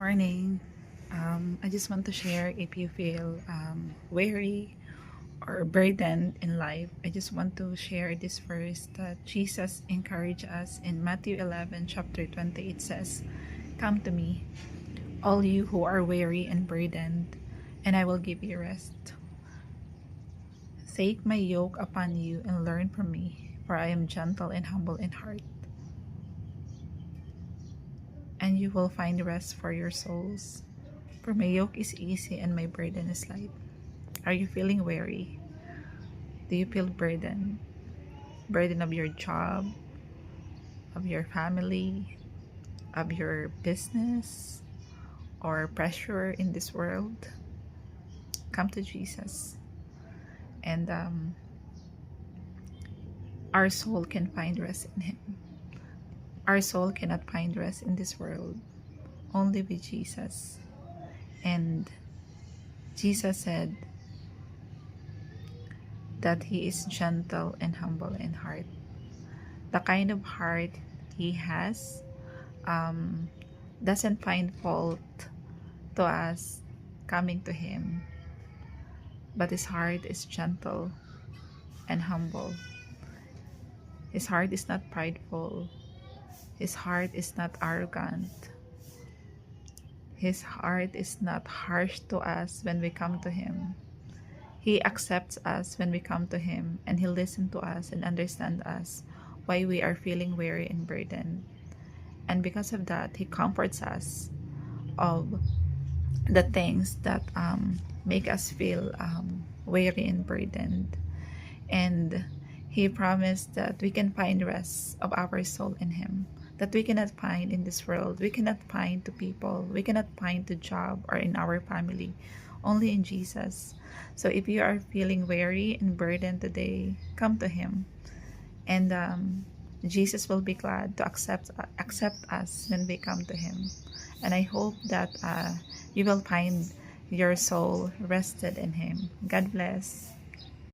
Morning. I just want to share if you feel weary or burdened in life. I just want to share this verse that Jesus encouraged us in Matthew 11, chapter 20. It says, "Come to me, all you who are weary and burdened, and I will give you rest. Take my yoke upon you and learn from me, for I am gentle and humble in heart, and you will find rest for your souls. For my yoke is easy and my burden is light." Are you feeling weary? Do you feel burden? Burden of your job, of your family, of your business, or pressure in this world? Come to Jesus, and our soul can find rest in Him. Our soul cannot find rest in this world, only with Jesus. And Jesus said that He is gentle and humble in heart. The kind of heart He has doesn't find fault to us coming to Him, but His heart is gentle and humble. His heart is not prideful. His heart is not arrogant. His heart is not harsh to us when we come to Him. He accepts us when we come to Him, and He listens to us and understands us why we are feeling weary and burdened. And because of that, He comforts us of the things that make us feel weary and burdened. And He promised that we can find rest of our soul in Him, that we cannot find in this world, we cannot find to people, we cannot find to job or in our family, only in Jesus. So if you are feeling weary and burdened today, come to Him, and Jesus will be glad to accept us when we come to Him. And I hope that you will find your soul rested in Him. God bless.